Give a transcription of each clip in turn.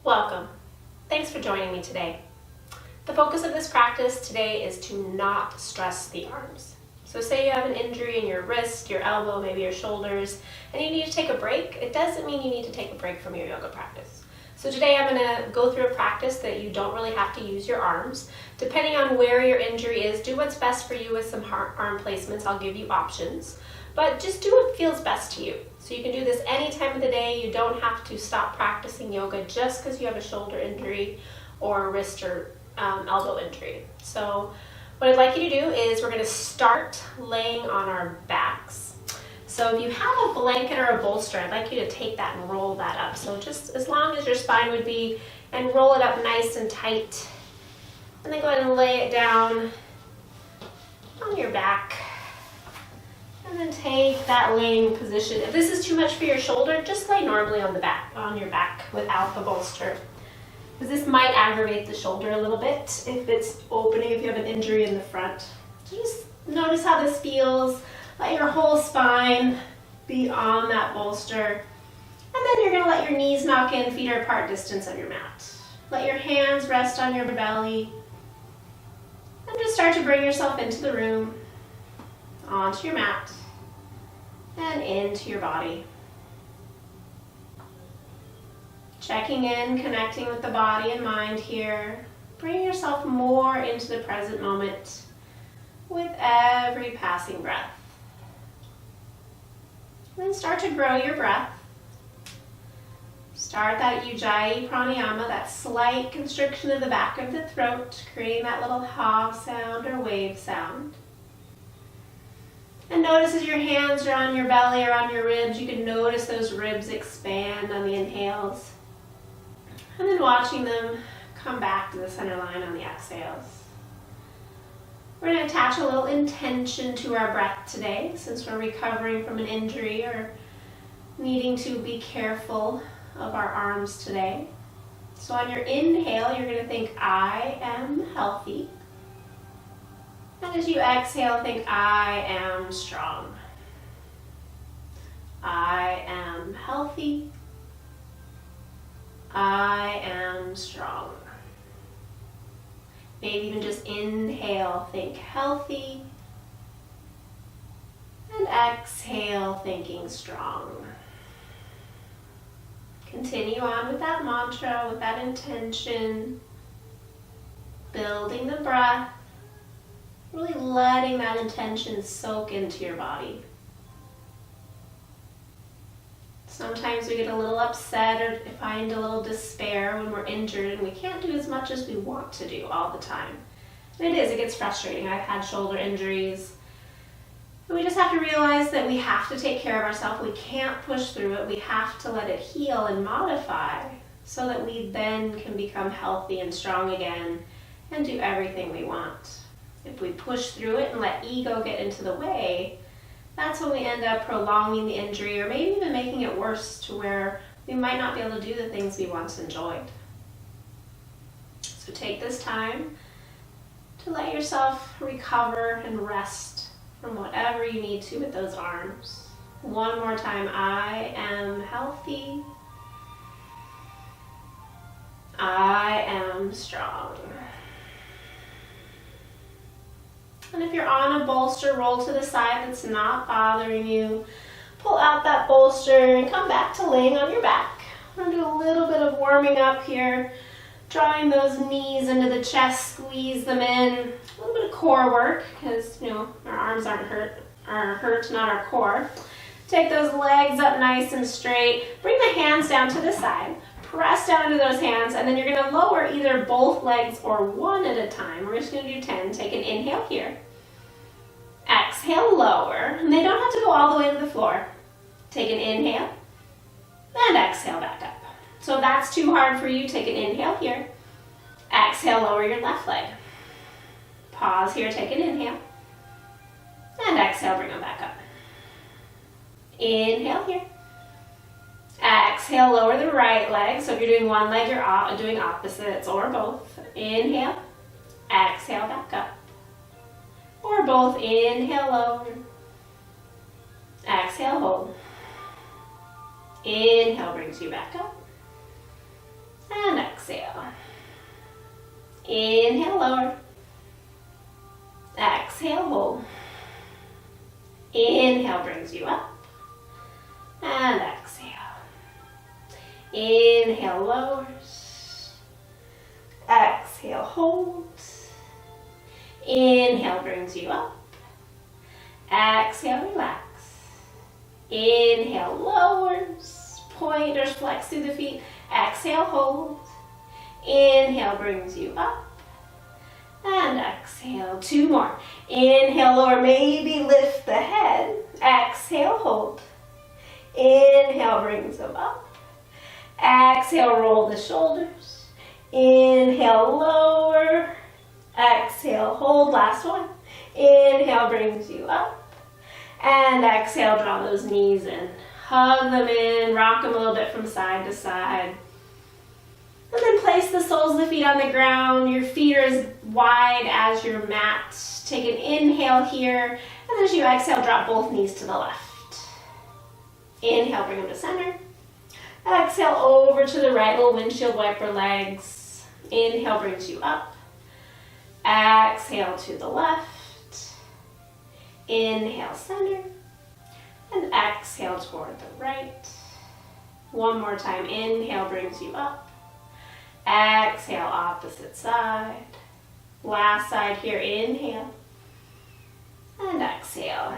Welcome. Thanks for joining me today. The focus of this practice today is to not stress the arms. So say you have an injury in your wrist, your elbow, maybe your shoulders, and you need to take a break. It doesn't mean you need to take a break from your yoga practice. So today I'm going to go through a practice that you don't really have to use your arms. Depending on where your injury is, do what's best for you with some arm placements. I'll give you options, but just do what feels best to you. So you can do this any time of the day. You don't have to stop practicing yoga just because you have a shoulder injury or a wrist or elbow injury. So what I'd like you to do is we're going to start laying on our backs. So if you have a blanket or a bolster, I'd like you to take that and roll that up. So just as long as your spine would be, and roll it up nice and tight. And then go ahead and lay it down on your back. And then take that laying position. If this is too much for your shoulder, just lay normally on your back without the bolster. Because this might aggravate the shoulder a little bit if it's opening, if you have an injury in the front. So just notice how this feels. Let your whole spine be on that bolster. And then you're going to let your knees knock in, feet are apart distance of your mat. Let your hands rest on your belly. And just start to bring yourself into the room, onto your mat, and into your body. Checking in, connecting with the body and mind here. Bring yourself more into the present moment with every passing breath. Then start to grow your breath. Start that Ujjayi Pranayama, that slight constriction of the back of the throat, creating that little ha sound or wave sound. And notice as your hands are on your belly or on your ribs, you can notice those ribs expand on the inhales. And then watching them come back to the center line on the exhales. We're going to attach a little intention to our breath today, since we're recovering from an injury or needing to be careful of our arms today. So on your inhale, you're going to think, I am healthy. And as you exhale, think, I am strong. I am healthy. I am strong. Maybe even just inhale, think healthy. And exhale, thinking strong. Continue on with that mantra, with that intention. Building the breath. Really letting that intention soak into your body. Sometimes we get a little upset or find a little despair when we're injured and we can't do as much as we want to do all the time. And it gets frustrating. I've had shoulder injuries. And we just have to realize that we have to take care of ourselves. We can't push through it. We have to let it heal and modify so that we then can become healthy and strong again and do everything we want. If we push through it and let ego get into the way, that's when we end up prolonging the injury or maybe even making it worse to where we might not be able to do the things we once enjoyed. So take this time to let yourself recover and rest from whatever you need to with those arms. One more time, I am healthy. I am strong. And if you're on a bolster, roll to the side that's not bothering you. Pull out that bolster and come back to laying on your back. We're going to do a little bit of warming up here. Drawing those knees into the chest, squeeze them in. A little bit of core work because, our arms aren't hurt, not our core. Take those legs up nice and straight. Bring the hands down to the side. Press down into those hands, and then you're going to lower either both legs or one at a time. We're just going to do 10. Take an inhale here. Exhale, lower. And they don't have to go all the way to the floor. Take an inhale, and exhale back up. So if that's too hard for you, take an inhale here. Exhale, lower your left leg. Pause here, take an inhale. And exhale, bring them back up. Inhale here. Exhale, lower the right leg. So if you're doing one leg, you're doing opposites or both. Inhale, exhale, back up. Or both, inhale, lower. Exhale, hold. Inhale brings you back up. And exhale. Inhale, lower. Exhale, hold. Inhale brings you up. And exhale. Inhale, lowers. Exhale, hold. Inhale brings you up. Exhale, relax. Inhale, lowers. Pointers flex through the feet. Exhale, hold. Inhale brings you up. And exhale, 2 more. Inhale, lower, maybe lift the head. Exhale, hold. Inhale brings them up. Exhale, roll the shoulders. Inhale, lower. Exhale, hold. Last one. Inhale brings you up. And exhale, draw those knees in. Hug them in, rock them a little bit from side to side. And then place the soles of the feet on the ground. Your feet are as wide as your mat. Take an inhale here. And as you exhale, drop both knees to the left. Inhale, bring them to center. Exhale, over to the right, little windshield wiper legs. Inhale brings you up. Exhale to the left. Inhale, center. And exhale toward the right. One more time. Inhale brings you up. Exhale, opposite side. Last side here. Inhale. And exhale.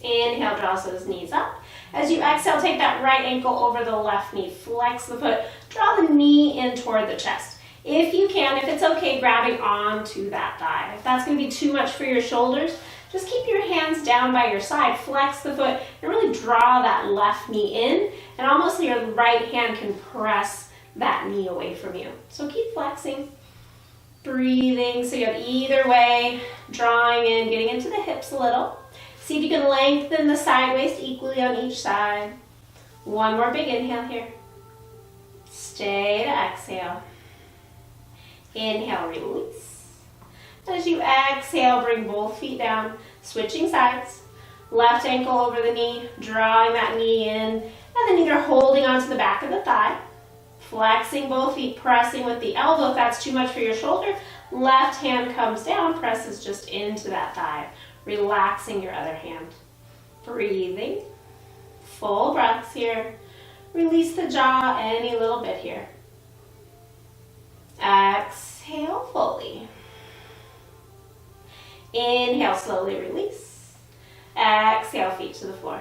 Inhale, draws those knees up. As you exhale, take that right ankle over the left knee. Flex the foot. Draw the knee in toward the chest. If you can, if it's okay, grabbing onto that thigh. If that's going to be too much for your shoulders, just keep your hands down by your side. Flex the foot and really draw that left knee in. And almost your right hand can press that knee away from you. So keep flexing. Breathing. So you have either way, drawing in, getting into the hips a little. See if you can lengthen the side waist equally on each side. One more big inhale here. Stay to exhale. Inhale, release. As you exhale, bring both feet down, switching sides. Left ankle over the knee, drawing that knee in, and then either holding onto the back of the thigh, flexing both feet, pressing with the elbow. If that's too much for your shoulder, left hand comes down, presses just into that thigh. Relaxing your other hand. Breathing. Full breaths here. Release the jaw any little bit here. Exhale fully. Inhale, slowly release. Exhale, feet to the floor.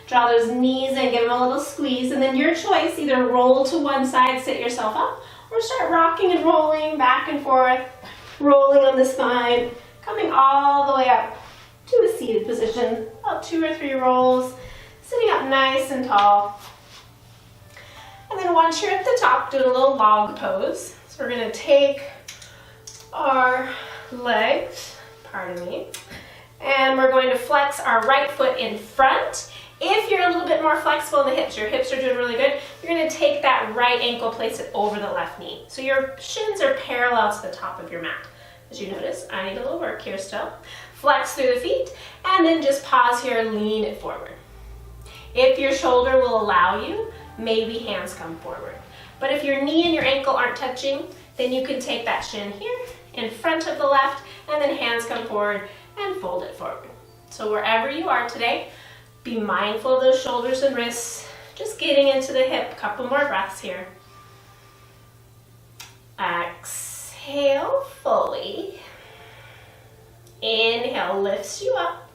Draw those knees in, give them a little squeeze, and then your choice, either roll to one side, sit yourself up, or start rocking and rolling back and forth, rolling on the spine, coming all the way up to a seated position, about 2 or 3 rolls, sitting up nice and tall. And then once you're at the top, do a little log pose. So we're going to take our legs, pardon me, and we're going to flex our right foot in front. If you're a little bit more flexible in the hips, your hips are doing really good, you're going to take that right ankle, place it over the left knee. So your shins are parallel to the top of your mat. As you notice, I need a little work here still. Flex through the feet, and then just pause here, lean it forward. If your shoulder will allow you, maybe hands come forward. But if your knee and your ankle aren't touching, then you can take that shin here in front of the left, and then hands come forward and fold it forward. So wherever you are today, be mindful of those shoulders and wrists, just getting into the hip. Couple more breaths here. Exhale fully. Inhale, lifts you up.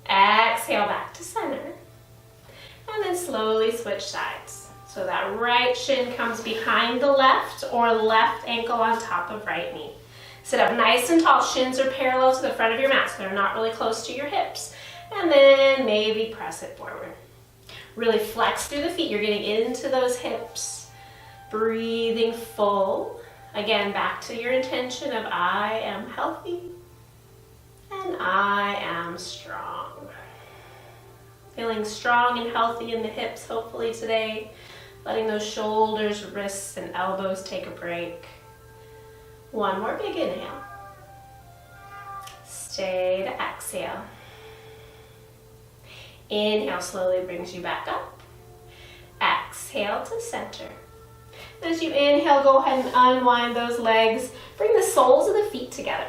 Exhale, back to center. And then slowly switch sides. So that right shin comes behind the left, or left ankle on top of right knee. Sit up nice and tall. Shins are parallel to the front of your mat, so they're not really close to your hips. And then maybe press it forward. Really flex through the feet. You're getting into those hips. Breathing full. Again, back to your intention of I am healthy and I am strong. Feeling strong and healthy in the hips, hopefully today. Letting those shoulders, wrists, and elbows take a break. One more big inhale. Stay to exhale. Inhale slowly brings you back up. Exhale to center. As you inhale, go ahead and unwind those legs. Bring the soles of the feet together.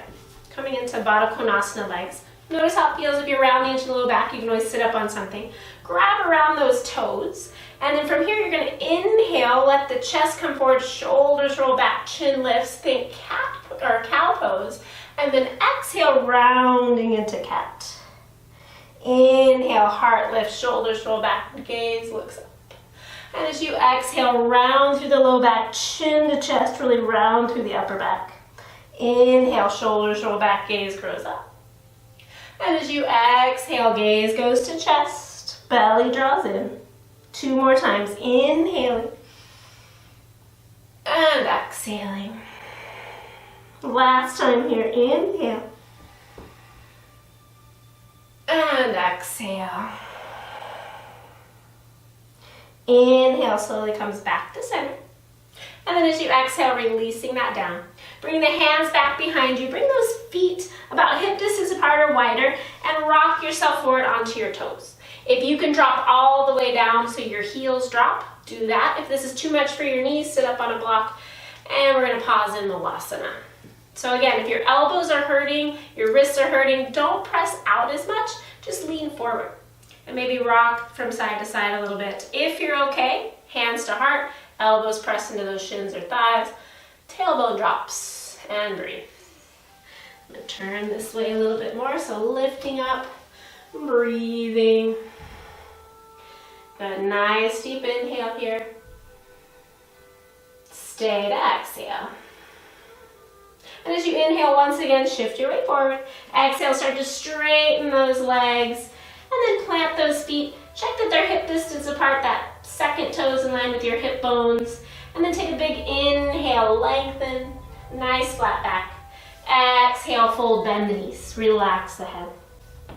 Coming into Baddha Konasana legs. Notice how it feels if you're rounding into the low back. You can always sit up on something. Grab around those toes. And then from here, you're going to inhale, let the chest come forward, shoulders roll back, chin lifts, think cat or cow pose. And then exhale, rounding into cat. Inhale, heart lifts, shoulders roll back, gaze looks up. And as you exhale, round through the low back, chin to chest, really round through the upper back. Inhale, shoulders roll back, gaze grows up. And as you exhale, gaze goes to chest, belly draws in. 2 more times, inhaling and exhaling. Last time here, inhale and exhale. Inhale, slowly comes back to center. And then as you exhale, releasing that down. Bring the hands back behind you. Bring those feet about hip distance apart or wider and rock yourself forward onto your toes. If you can drop all the way down so your heels drop, do that. If this is too much for your knees, sit up on a block. And we're going to pause in Malasana. So again, if your elbows are hurting, your wrists are hurting, don't press out as much. Just lean forward. And maybe rock from side to side a little bit. If you're okay, hands to heart, elbows press into those shins or thighs, tailbone drops, and breathe. I'm going to turn this way a little bit more, so lifting up, breathing. Got a nice deep inhale here. Stay to exhale. And as you inhale, once again, shift your weight forward. Exhale, start to straighten those legs. And then plant those feet. Check that they're hip distance apart, that second toes in line with your hip bones. And then take a big inhale, lengthen, nice flat back. Exhale, fold, bend the knees, relax the head.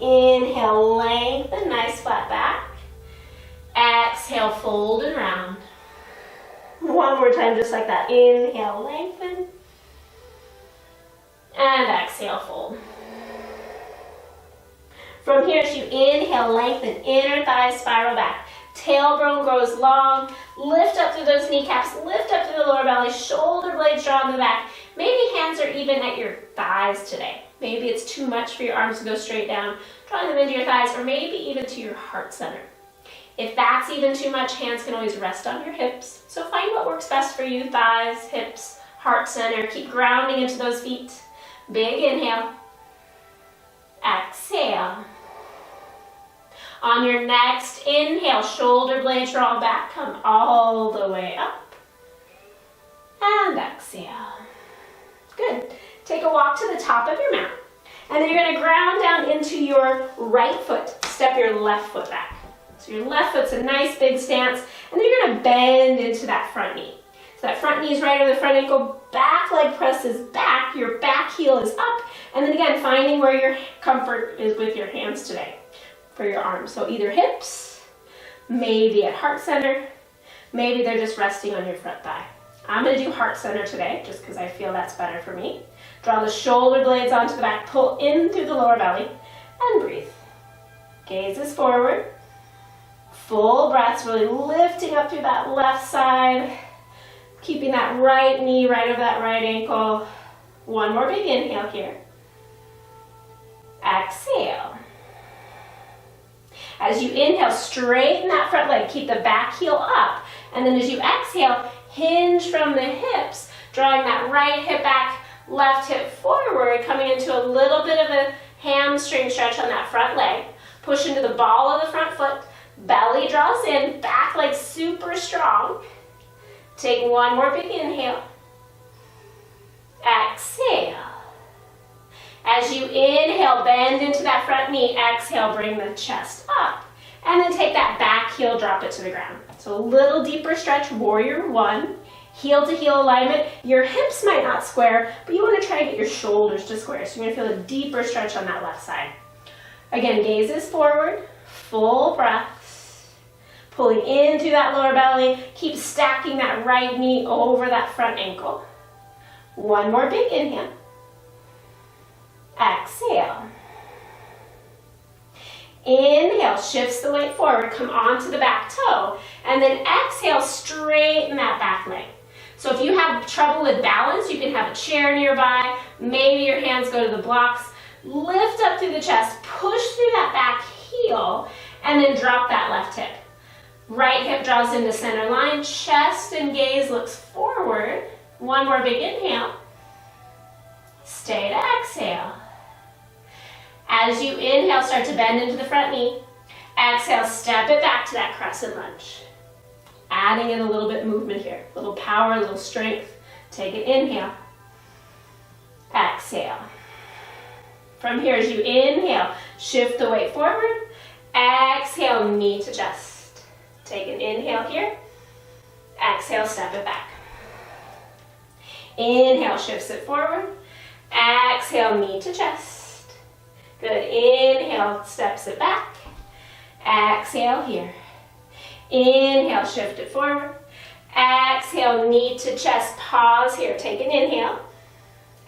Inhale, lengthen, nice flat back. Exhale, fold and round. One more time, just like that. Inhale, lengthen. And exhale, fold. From here, as you inhale, lengthen, inner thighs spiral back. Tailbone grows long. Lift up through those kneecaps. Lift up through the lower belly. Shoulder blades draw in the back. Maybe hands are even at your thighs today. Maybe it's too much for your arms to go straight down. Drawing them into your thighs, or maybe even to your heart center. If that's even too much, hands can always rest on your hips. So find what works best for you. Thighs, hips, heart center. Keep grounding into those feet. Big inhale. Exhale. On your next inhale, shoulder blades roll back, come all the way up. And exhale. Good. Take a walk to the top of your mat. And then you're going to ground down into your right foot. Step your left foot back. So your left foot's a nice big stance. And then you're going to bend into that front knee. So that front knee is right over the front ankle. Back leg presses back. Your back heel is up. And then again, finding where your comfort is with your hands today for your arms. So either hips, maybe at heart center, maybe they're just resting on your front thigh. I'm going to do heart center today just because I feel that's better for me. Draw the shoulder blades onto the back, pull in through the lower belly, and breathe. Gazes forward. Full breaths, really lifting up through that left side, keeping that right knee right over that right ankle. One more big inhale here. Exhale. As you inhale, straighten that front leg, keep the back heel up. And then as you exhale, hinge from the hips, drawing that right hip back, left hip forward, coming into a little bit of a hamstring stretch on that front leg. Push into the ball of the front foot, belly draws in, back leg super strong. Take one more big inhale. Exhale. As you inhale, bend into that front knee. Exhale, bring the chest up. And then take that back heel, drop it to the ground. So a little deeper stretch, warrior one. Heel to heel alignment. Your hips might not square, but you want to try to get your shoulders to square. So you're going to feel a deeper stretch on that left side. Again, gazes forward, full breaths. Pulling in through that lower belly. Keep stacking that right knee over that front ankle. One more big inhale. Exhale. Inhale, shifts the weight forward, come onto the back toe. And then exhale, straighten that back leg. So if you have trouble with balance, you can have a chair nearby. Maybe your hands go to the blocks. Lift up through the chest, push through that back heel, and then drop that left hip. Right hip draws into center line, chest and gaze looks forward. One more big inhale. Stay to exhale. As you inhale, start to bend into the front knee. Exhale, step it back to that crescent lunge. Adding in a little bit of movement here. A little power, a little strength. Take an inhale. Exhale. From here, as you inhale, shift the weight forward. Exhale, knee to chest. Take an inhale here. Exhale, step it back. Inhale, shifts it forward. Exhale, knee to chest. Good. Inhale, steps it back. Exhale here. Inhale, shift it forward. Exhale, knee to chest. Pause here. Take an inhale.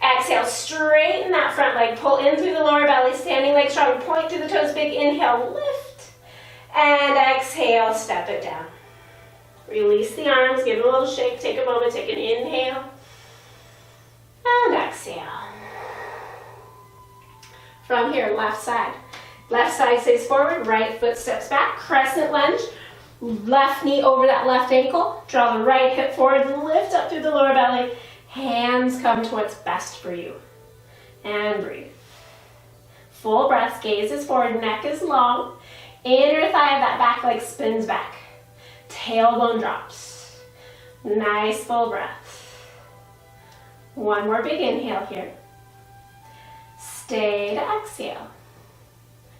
Exhale, straighten that front leg. Pull in through the lower belly. Standing leg strong. Point through the toes. Big inhale, lift. And exhale, step it down. Release the arms. Give it a little shake. Take a moment. Take an inhale. And exhale. From here, left side. Left side stays forward. Right foot steps back. Crescent lunge. Left knee over that left ankle. Draw the right hip forward. Lift up through the lower belly. Hands come to what's best for you. And breathe. Full breath. Gaze is forward. Neck is long. Inner thigh of that back leg spins back. Tailbone drops. Nice full breath. One more big inhale here. Stay to exhale.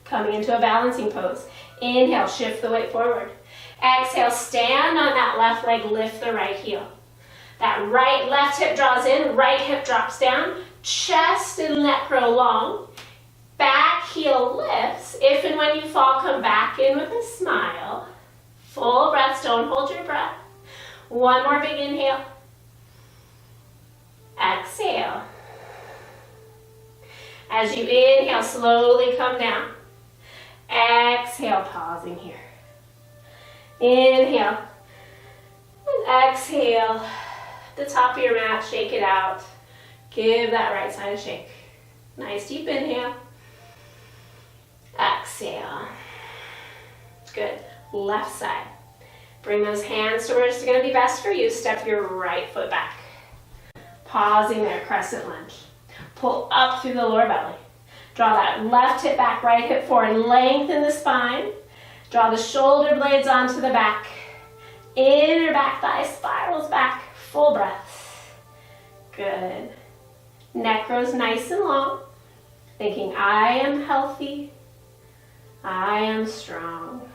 Coming into a balancing pose. Inhale, shift the weight forward. Exhale, stand on that left leg, lift the right heel. That right left hip draws in, right hip drops down, chest and neck grow long. Back heel lifts. If and when you fall, come back in with a smile. Full breath, don't hold your breath. One more big inhale. Exhale. As you inhale, slowly come down. Exhale, pausing here. Inhale. And exhale. The top of your mat, shake it out. Give that right side a shake. Nice deep inhale. Exhale. Good. Left side. Bring those hands to where it's going to be best for you. Step your right foot back. Pausing there, crescent lunge. Pull up through the lower belly. Draw that left hip back, right hip forward. Lengthen the spine. Draw the shoulder blades onto the back. Inner back thigh spirals back. Full breath. Good. Neck grows nice and long. Thinking, I am healthy. I am strong.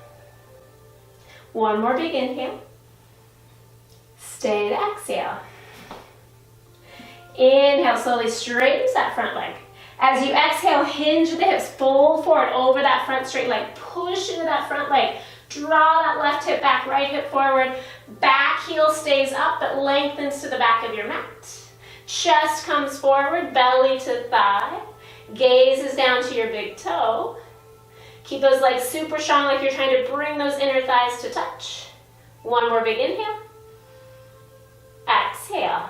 One more big inhale. Stay to exhale. Inhale, slowly straightens that front leg. As you exhale, hinge the hips, fold forward over that front straight leg. Push into that front leg. Draw that left hip back, right hip forward. Back heel stays up but lengthens to the back of your mat. Chest comes forward, belly to thigh. Gaze is down to your big toe. Keep those legs super strong like you're trying to bring those inner thighs to touch. One more big inhale. Exhale.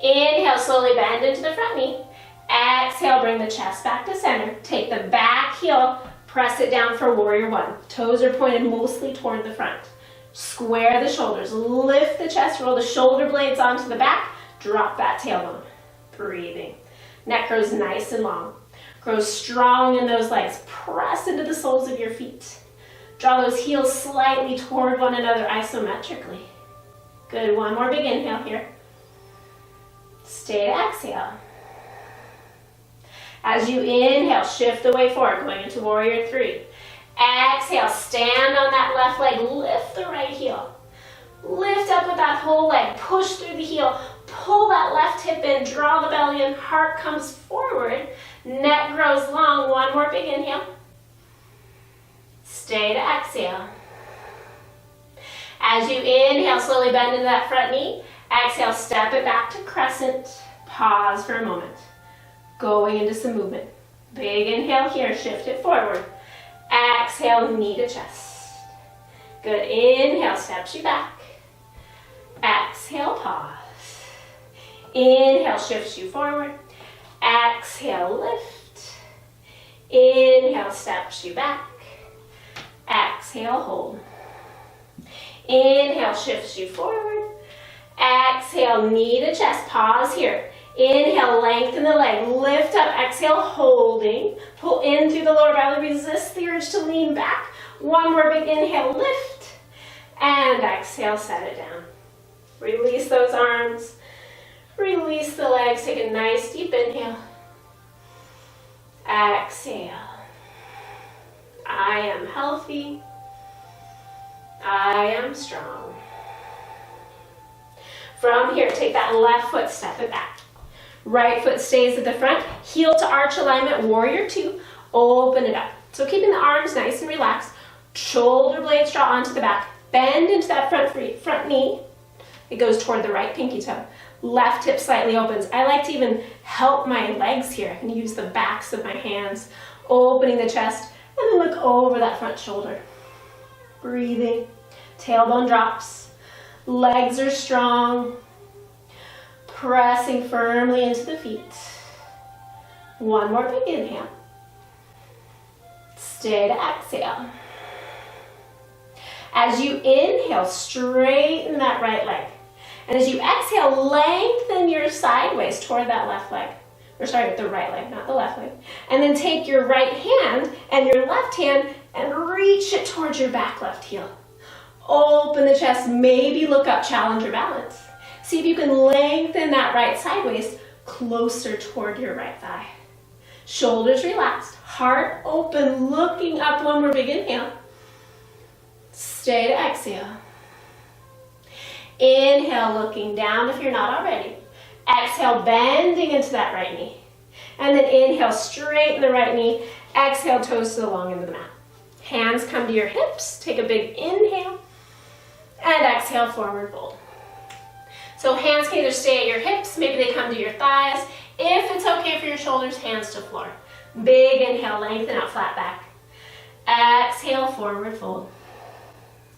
Inhale, slowly bend into the front knee. Exhale, bring the chest back to center. Take the back heel, press it down for warrior one. Toes are pointed mostly toward the front. Square the shoulders, lift the chest, roll the shoulder blades onto the back, drop that tailbone. Breathing. Neck grows nice and long. Grow strong in those legs. Press into the soles of your feet. Draw those heels slightly toward one another isometrically. Good, one more big inhale here. Stay to exhale. As you inhale, shift the way forward, going into warrior three. Exhale, stand on that left leg, lift the right heel. Lift up with that whole leg, push through the heel, pull that left hip in, draw the belly in, heart comes forward, neck grows long. One more big inhale. Stay to exhale. As you inhale, slowly bend into that front knee. Exhale, step it back to crescent. Pause for a moment. Going into some movement. Big inhale here, shift it forward. Exhale, knee to chest. Good, inhale, steps you back. Exhale, pause. Inhale, shifts you forward. Exhale, lift. Inhale, steps you back. Exhale, hold. Inhale, shifts you forward. Exhale, knee to chest. Pause here. Inhale, lengthen the leg. Lift up. Exhale, holding. Pull in through the lower belly. Resist the urge to lean back. One more big inhale, lift. And exhale, set it down. Release those arms. Release the legs. Take a nice deep inhale. Exhale. I am healthy. I am strong. From here, take that left foot, step it back. Right foot stays at the front. Heel to arch alignment, warrior two. Open it up. So keeping the arms nice and relaxed. Shoulder blades draw onto the back. Bend into that front knee. It goes toward the right pinky toe. Left hip slightly opens. I like to even help my legs here. I can use the backs of my hands, opening the chest, and then look over that front shoulder. Breathing. Tailbone drops. Legs are strong. Pressing firmly into the feet. One more big inhale. Stay to exhale. As you inhale, straighten that right leg. And as you exhale, lengthen your sideways toward that left leg. Or sorry, the right leg, not the left leg. And then take your right hand and your left hand and reach it towards your back left heel. Open the chest, maybe look up, challenger balance. See if you can lengthen that right side waist closer toward your right thigh. Shoulders relaxed, heart open, looking up. One more big inhale. Stay to exhale. Inhale, looking down if you're not already. Exhale, bending into that right knee. And then inhale, straighten the right knee. Exhale, toes to the long end of the mat. Hands come to your hips. Take a big inhale. And exhale, forward fold. So hands can either stay at your hips, maybe they come to your thighs. If it's okay for your shoulders, hands to floor. Big inhale, lengthen out, flat back. Exhale, forward fold.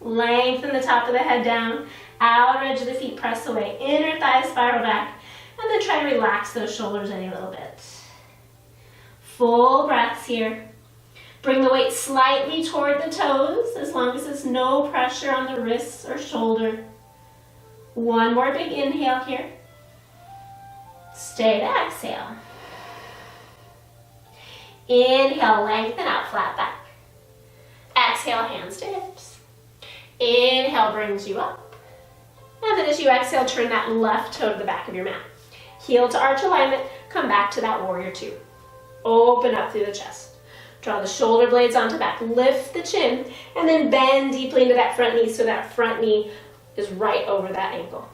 Lengthen the top of the head down. Outer edge of the feet press away. Inner thighs spiral back. And then try to relax those shoulders any little bit. Full breaths here. Bring the weight slightly toward the toes, as long as there's no pressure on the wrists or shoulder. One more big inhale here. Stay to exhale. Inhale, lengthen out, flat back. Exhale, hands to hips. Inhale brings you up. And then as you exhale, turn that left toe to the back of your mat. Heel to arch alignment, come back to that warrior two. Open up through the chest. Draw the shoulder blades onto the back, lift the chin, and then bend deeply into that front knee so that front knee is right over that ankle.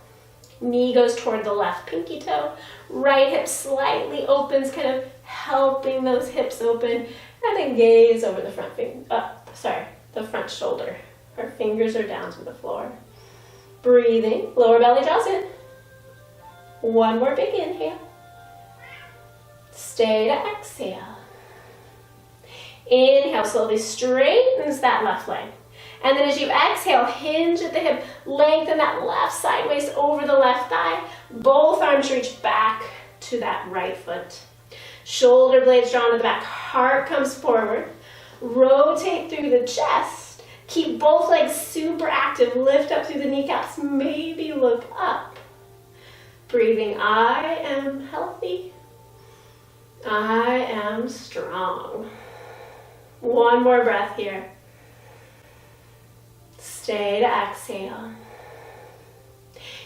Knee goes toward the left pinky toe. Right hip slightly opens, kind of helping those hips open, and then gaze over the the front shoulder. Our fingers are down to the floor. Breathing, lower belly draws in. One more big inhale. Stay to exhale. Inhale, slowly straightens that left leg. And then as you exhale, hinge at the hip, lengthen that left side waist over the left thigh. Both arms reach back to that right foot. Shoulder blades drawn to the back, heart comes forward. Rotate through the chest. Keep both legs super active. Lift up through the kneecaps, maybe look up. Breathing, I am healthy. I am strong. One more breath here. Stay to exhale.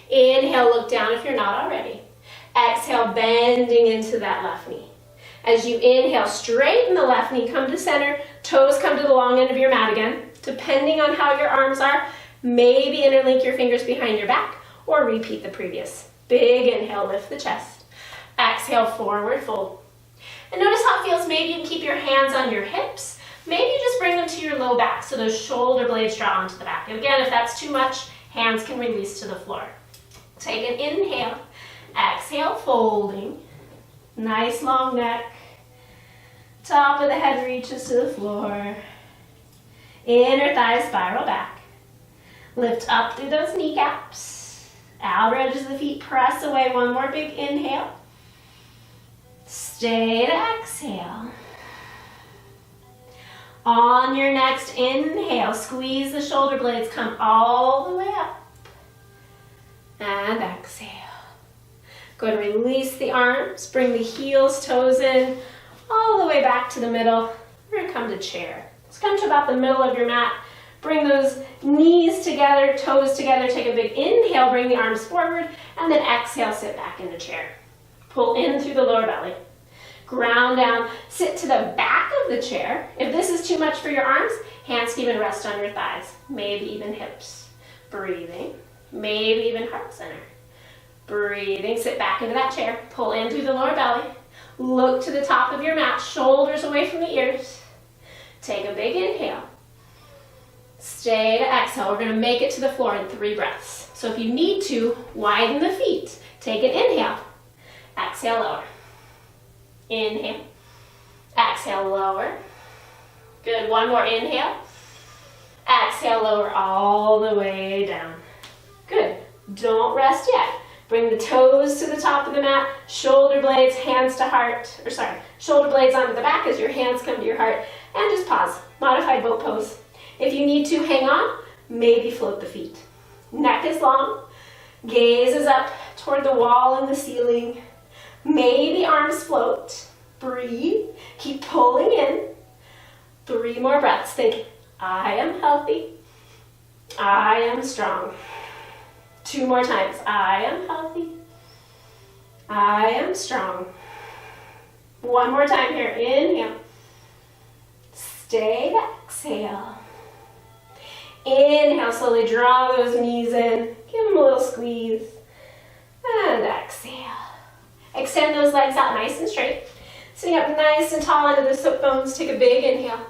Inhale, look down if you're not already. Exhale, bending into that left knee. As you inhale, straighten the left knee, come to center, toes come to the long end of your mat again. Depending on how your arms are, maybe interlink your fingers behind your back or repeat the previous. Big inhale, lift the chest. Exhale, forward fold. And notice how it feels. Maybe you can keep your hands on your hips. Maybe you just bring them to your low back so those shoulder blades draw onto the back. And again, if that's too much, hands can release to the floor. Take an inhale. Exhale, folding. Nice long neck. Top of the head reaches to the floor. Inner thighs spiral back. Lift up through those kneecaps. Outer edges of the feet press away. One more big inhale. Stay to exhale. On your next inhale, squeeze the shoulder blades, come all the way up. And exhale. Go ahead and release the arms, bring the heels, toes in, all the way back to the middle. We're gonna come to chair. Let's come to about the middle of your mat. Bring those knees together, toes together, take a big inhale, bring the arms forward, and then exhale, sit back in the chair. Pull in through the lower belly. Ground down, sit to the back of the chair. If this is too much for your arms, hands can even rest on your thighs, maybe even hips. Breathing, maybe even heart center. Breathing, sit back into that chair, pull in through the lower belly. Look to the top of your mat, shoulders away from the ears. Take a big inhale. Stay to exhale. We're going to make it to the floor in 3 breaths. So if you need to, widen the feet. Take an inhale. Exhale, lower. Inhale. Exhale, lower. Good. One more inhale. Exhale, lower all the way down. Good. Don't rest yet. Bring the toes to the top of the mat, shoulder blades, hands to heart, shoulder blades onto the back as your hands come to your heart, and just pause. Modified boat pose. If you need to, hang on, maybe float the feet. Neck is long, gaze is up toward the wall and the ceiling. Maybe arms float. Breathe, keep pulling in. 3 more breaths. Think, I am healthy, I am strong. 2 more times. I am healthy. I am strong. 1 more time here. Inhale. Stay to exhale. Inhale, slowly draw those knees in. Give them a little squeeze. And exhale. Extend those legs out nice and straight. Sitting up nice and tall into the sit bones. Take a big inhale.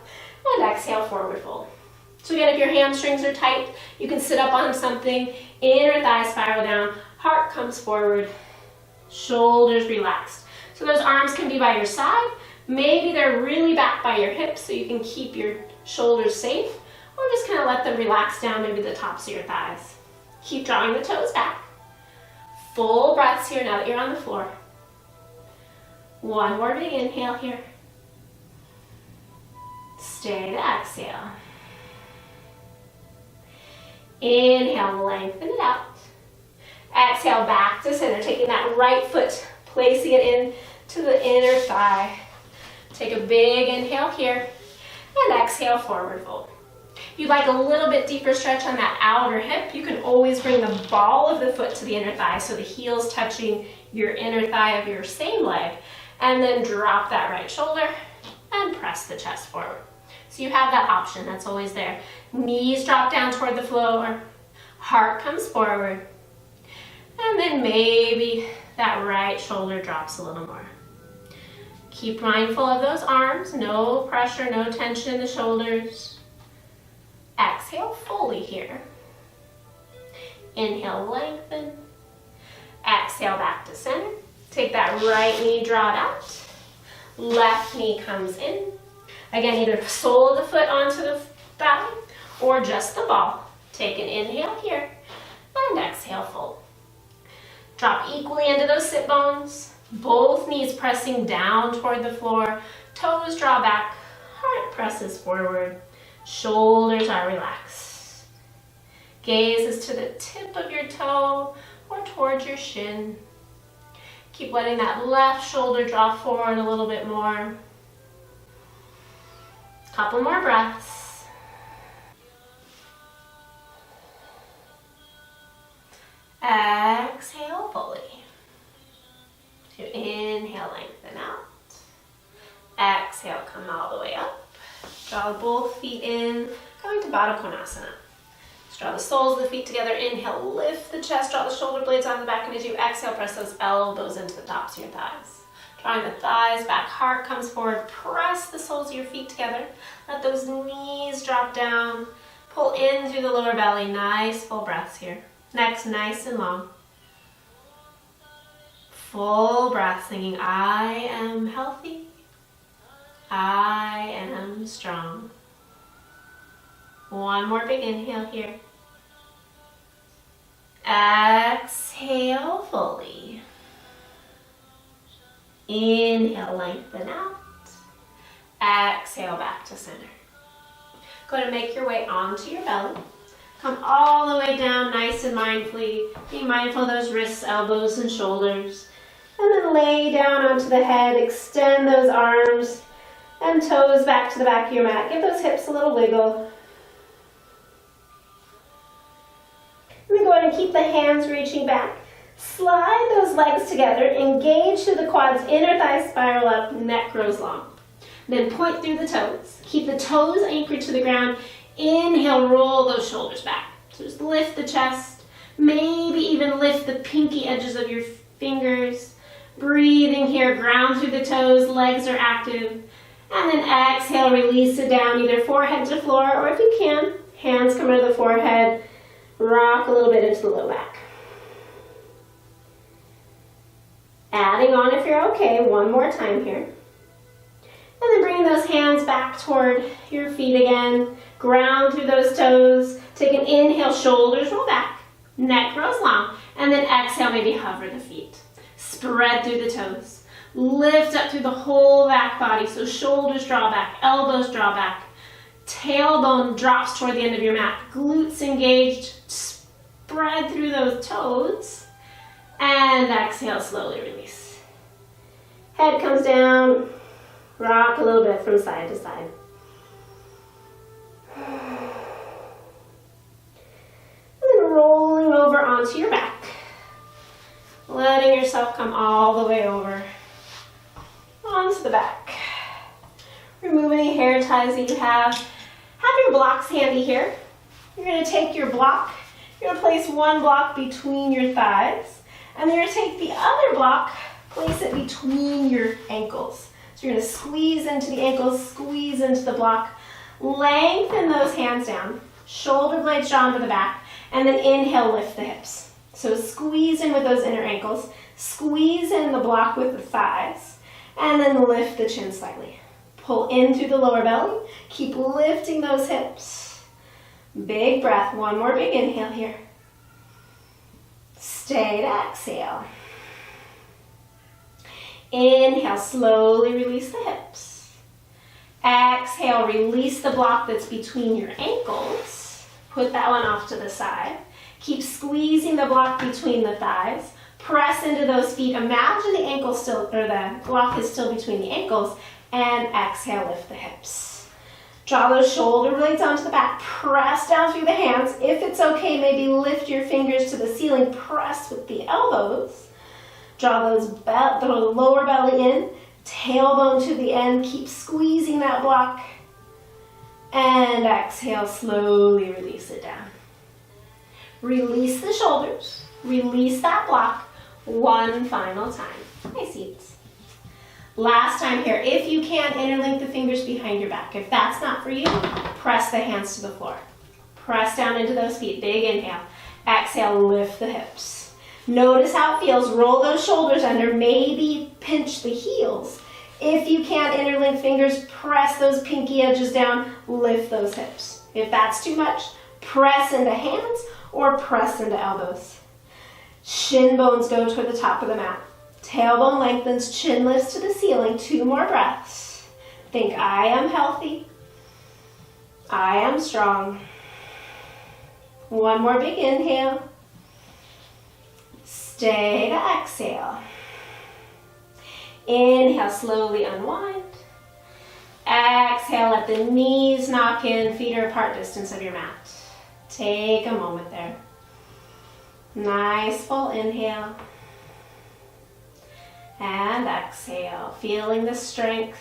And exhale, forward fold. So again, if your hamstrings are tight, you can sit up on something, inner thigh spiral down, heart comes forward, shoulders relaxed. So those arms can be by your side, maybe they're really back by your hips so you can keep your shoulders safe, or just kind of let them relax down maybe the tops of your thighs. Keep drawing the toes back. Full breaths here now that you're on the floor. 1 more big inhale here. Stay to exhale. Inhale, lengthen it out. Exhale, back to center, taking that right foot, placing it in to the inner thigh. Take a big inhale here, and exhale, forward fold. If you'd like a little bit deeper stretch on that outer hip, you can always bring the ball of the foot to the inner thigh, so the heel's touching your inner thigh of your same leg, and then drop that right shoulder and press the chest forward. So you have that option, that's always there. Knees drop down toward the floor, heart comes forward, and then maybe that right shoulder drops a little more. Keep mindful of those arms, no pressure, no tension in the shoulders. Exhale fully here. Inhale, lengthen. Exhale, back to center. Take that right knee, draw it out. Left knee comes in. Again, either sole of the foot onto the thigh or just the ball. Take an inhale here and exhale, fold. Drop equally into those sit bones. Both knees pressing down toward the floor. Toes draw back. Heart presses forward. Shoulders are relaxed. Gaze is to the tip of your toe or towards your shin. Keep letting that left shoulder draw forward a little bit more. Couple more breaths. Exhale fully. To inhale, lengthen out. Exhale, come all the way up. Draw both feet in, going to Baddha Konasana. Just draw the soles of the feet together. Inhale, lift the chest, draw the shoulder blades on the back, and as you exhale, press those elbows into the tops of your thighs. Drawing the thighs back, heart comes forward. Press the soles of your feet together. Let those knees drop down. Pull in through the lower belly. Nice full breaths here. Neck's nice and long. Full breath, singing, I am healthy. I am strong. 1 more big inhale here. Exhale fully. Inhale, lengthen out. Exhale back to center. Go ahead and make your way onto your belly. Come all the way down nice and mindfully. Be mindful of those wrists, elbows, and shoulders. And then lay down onto the head. Extend those arms and toes back to the back of your mat. Give those hips a little wiggle. And then go ahead and keep the hands reaching back. Slide those legs together. Engage through the quads. Inner thighs spiral up. Neck grows long. Then point through the toes. Keep the toes anchored to the ground. Inhale, roll those shoulders back. So just lift the chest. Maybe even lift the pinky edges of your fingers. Breathing here, ground through the toes, legs are active. And then exhale, release it down, either forehead to floor, or if you can, hands come under the forehead. Rock a little bit into the low back. Adding on if you're okay, one more time here. And then bring those hands back toward your feet again. Ground through those toes. Take an inhale, shoulders roll back. Neck grows long. And then exhale, maybe hover the feet. Spread through the toes. Lift up through the whole back body. So shoulders draw back, elbows draw back. Tailbone drops toward the end of your mat. Glutes engaged. Spread through those toes. And exhale, slowly release. Head comes down. Rock a little bit from side to side. And then rolling over onto your back. Letting yourself come all the way over onto the back. Remove any hair ties that you have. Have your blocks handy here. You're going to take your block. You're going to place one block between your thighs. And then you're going to take the other block, place it between your ankles. So you're going to squeeze into the ankles, squeeze into the block. Lengthen those hands down. Shoulder blades drawn to the back. And then inhale, lift the hips. So squeeze in with those inner ankles. Squeeze in the block with the thighs. And then lift the chin slightly. Pull in through the lower belly. Keep lifting those hips. Big breath. One more big inhale here. Stay to exhale. Inhale, slowly release the hips. Exhale, release the block that's between your ankles. Put that one off to the side. Keep squeezing the block between the thighs. Press into those feet. Imagine the ankle still, or the block is still between the ankles. And exhale, lift the hips. Draw those shoulder blades onto the back. Press down through the hands. If it's okay, maybe lift your fingers to the ceiling. Press with the elbows. Draw the lower belly in, tailbone to the end. Keep squeezing that block. And exhale, slowly release it down. Release the shoulders. Release that block. One final time. Nice seats. Last time here. If you can, interlink the fingers behind your back. If that's not for you, press the hands to the floor. Press down into those feet. Big inhale. Exhale, lift the hips. Notice how it feels. Roll those shoulders under. Maybe pinch the heels. If you can't interlink fingers, press those pinky edges down. Lift those hips. If that's too much, press into hands or press into elbows. Shin bones go toward the top of the mat. Tailbone lengthens, chin lifts to the ceiling. 2 more breaths. Think, I am healthy. I am strong. One more big inhale. Stay to exhale. Inhale, slowly unwind. Exhale, let the knees knock in, feet are apart distance of your mat. Take a moment there. Nice full inhale. And exhale, feeling the strength,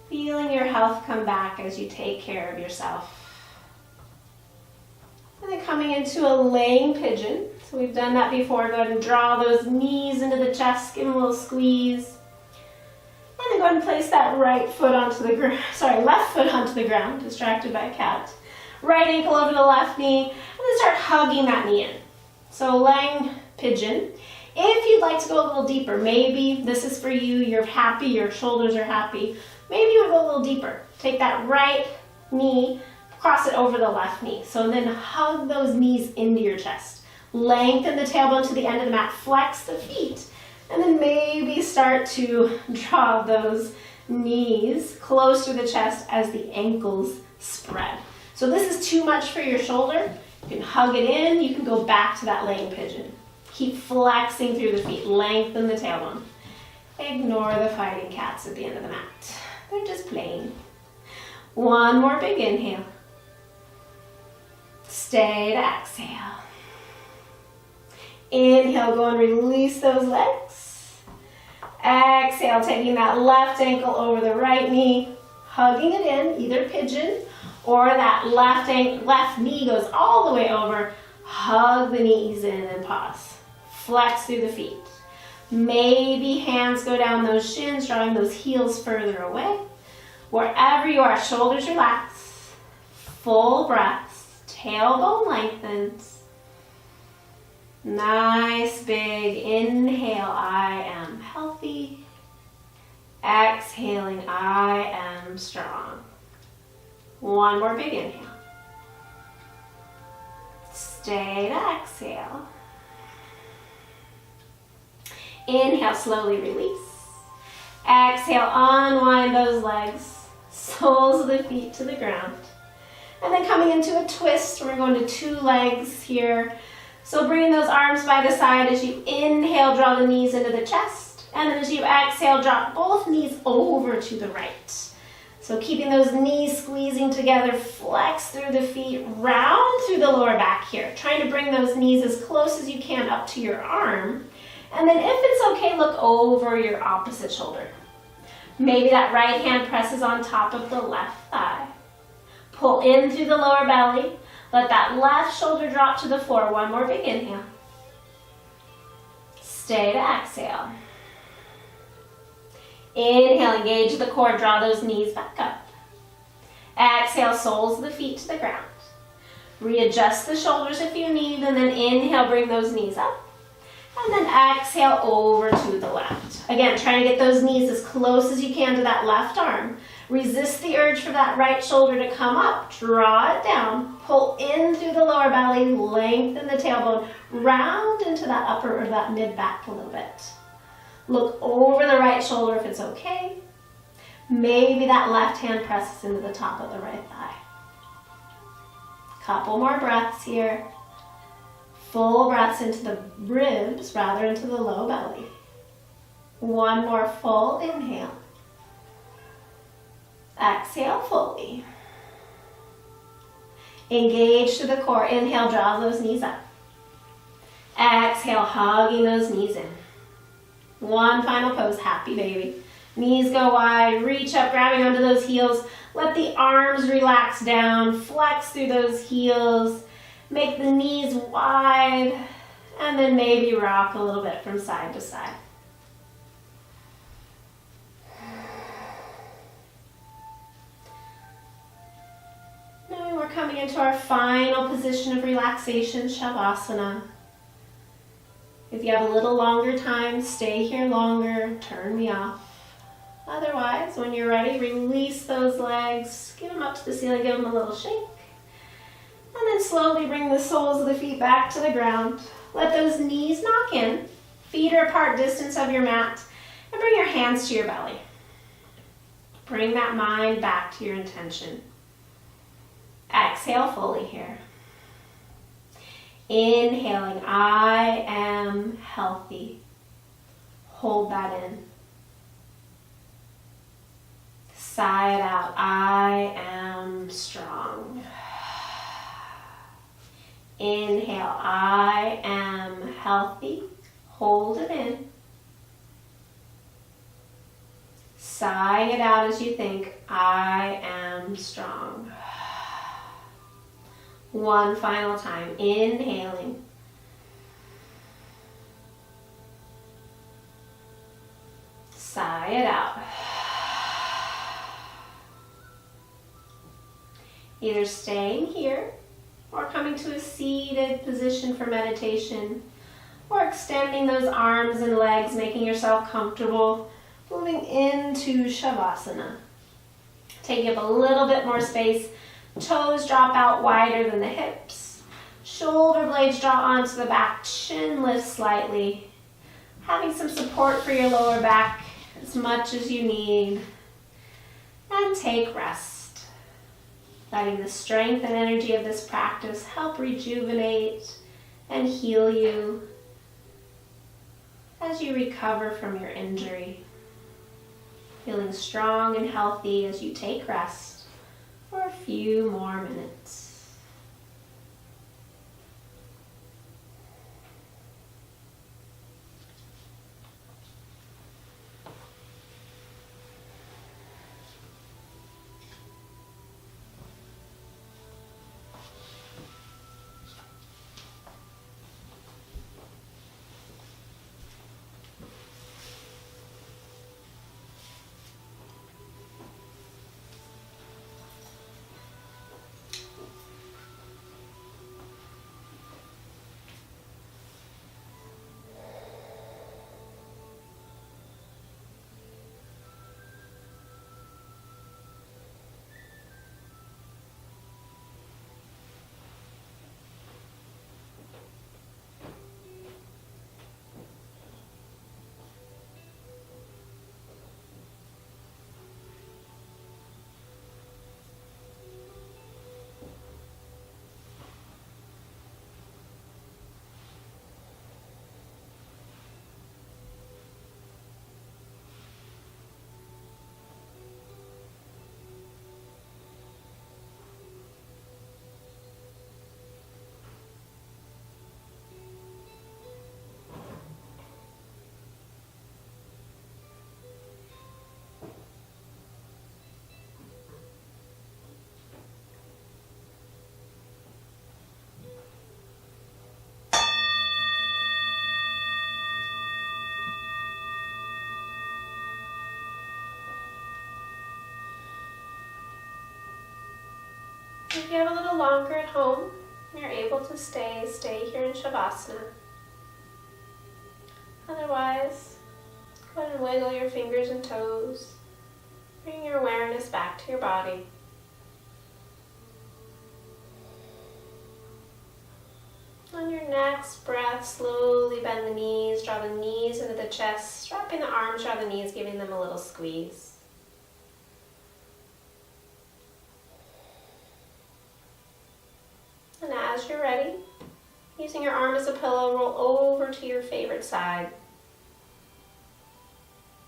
feeling your health come back as you take care of yourself. And then coming into a laying pigeon. So we've done that before. Go ahead and draw those knees into the chest, give them a little squeeze. And then go ahead and place that left foot onto the ground, distracted by a cat. Right ankle over the left knee, and then start hugging that knee in. So laying pigeon. If you'd like to go a little deeper, maybe this is for you, you're happy, your shoulders are happy, maybe you would go a little deeper. Take that right knee, cross it over the left knee. So then hug those knees into your chest. Lengthen the tailbone to the end of the mat, flex the feet, and then maybe start to draw those knees close to the chest as the ankles spread. So this is too much for your shoulder. You can hug it in, you can go back to that laying pigeon. Keep flexing through the feet, lengthen the tailbone. Ignore the fighting cats at the end of the mat. They're just playing. One more big inhale. Stay to exhale. Inhale, go and release those legs. Exhale, taking that left ankle over the right knee, hugging it in, either pigeon or that left knee goes all the way over. Hug the knees in and pause. Flex through the feet. Maybe hands go down those shins, drawing those heels further away. Wherever you are, shoulders relax. Full breaths. Tailbone lengthens. Nice big inhale, I am healthy. Exhaling, I am strong. One more big inhale. Stay to exhale. Inhale, slowly release. Exhale, unwind those legs, soles of the feet to the ground. And then coming into a twist, we're going to two legs here. So bringing those arms by the side as you inhale, draw the knees into the chest. And then as you exhale, drop both knees over to the right. So keeping those knees squeezing together, flex through the feet, round through the lower back here. Trying to bring those knees as close as you can up to your arm. And then if it's okay, look over your opposite shoulder. Maybe that right hand presses on top of the left thigh. Pull in through the lower belly. Let that left shoulder drop to the floor. One more big inhale. Stay to exhale. Inhale, engage the core, draw those knees back up. Exhale, soles of the feet to the ground. Readjust the shoulders if you need, and then inhale, bring those knees up. And then exhale over to the left. Again, trying to get those knees as close as you can to that left arm. Resist the urge for that right shoulder to come up. Draw it down. Pull in through the lower belly. Lengthen the tailbone. Round into that upper or that mid back a little bit. Look over the right shoulder if it's okay. Maybe that left hand presses into the top of the right thigh. Couple more breaths here. Full breaths into the ribs, rather into the low belly. One more full inhale. Exhale fully. Engage to the core. Inhale, draw those knees up. Exhale, hugging those knees in. One final pose, happy baby. Knees go wide, reach up, grabbing onto those heels. Let the arms relax down, flex through those heels. Make the knees wide, and then maybe rock a little bit from side to side. Now we're coming into our final position of relaxation, Shavasana. If you have a little longer time, stay here longer, turn me off. Otherwise, when you're ready, release those legs, give them up to the ceiling, give them a little shake. And then slowly bring the soles of the feet back to the ground. Let those knees knock in. Feet are apart distance of your mat. And bring your hands to your belly. Bring that mind back to your intention. Exhale fully here. Inhaling, I am healthy. Hold that in. Sigh it out, I am strong. Inhale, I am healthy. Hold it in. Sigh it out as you think, I am strong. One final time, inhaling. Sigh it out. Either staying here or coming to a seated position for meditation, or extending those arms and legs, making yourself comfortable, moving into Shavasana. Taking up a little bit more space. Toes drop out wider than the hips. Shoulder blades draw onto the back, chin lifts slightly. Having some support for your lower back as much as you need. And take rest. Letting the strength and energy of this practice help rejuvenate and heal you as you recover from your injury. Feeling strong and healthy as you take rest for a few more minutes. If you have a little longer at home, you're able to stay here in Shavasana. Otherwise, go ahead and wiggle your fingers and toes. Bring your awareness back to your body. On your next breath, slowly bend the knees, draw the knees into the chest, wrapping the arms around the knees, giving them a little squeeze. And as you're ready, using your arm as a pillow, roll over to your favorite side.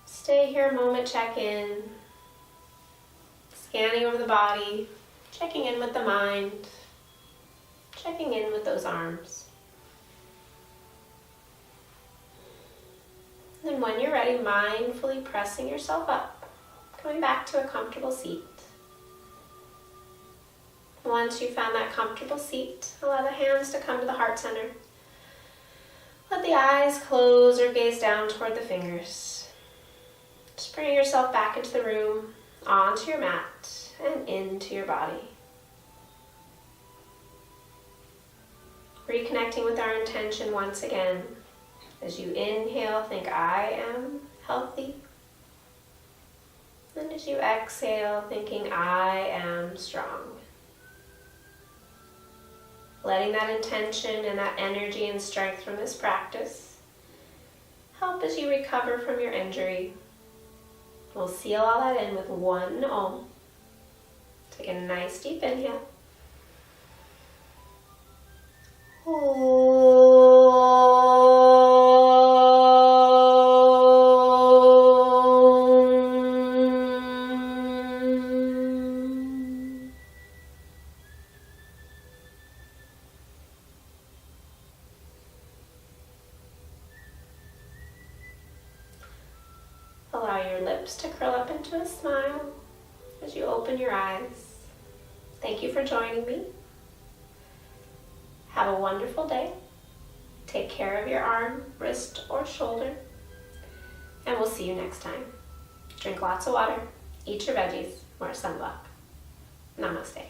Stay here a moment, check in. Scanning over the body, checking in with the mind, checking in with those arms. And then when you're ready, mindfully pressing yourself up, coming back to a comfortable seat. Once you've found that comfortable seat, allow the hands to come to the heart center. Let the eyes close or gaze down toward the fingers. Just bring yourself back into the room, onto your mat, and into your body. Reconnecting with our intention once again. As you inhale, think I am healthy. And as you exhale, thinking I am strong. Letting that intention and that energy and strength from this practice help as you recover from your injury. We'll seal all that in with one Om. Take a nice deep inhale. Allow your lips to curl up into a smile as you open your eyes. Thank you for joining me. Have a wonderful day. Take care of your arm, wrist, or shoulder. And we'll see you next time. Drink lots of water, eat your veggies, wear sunblock. Namaste.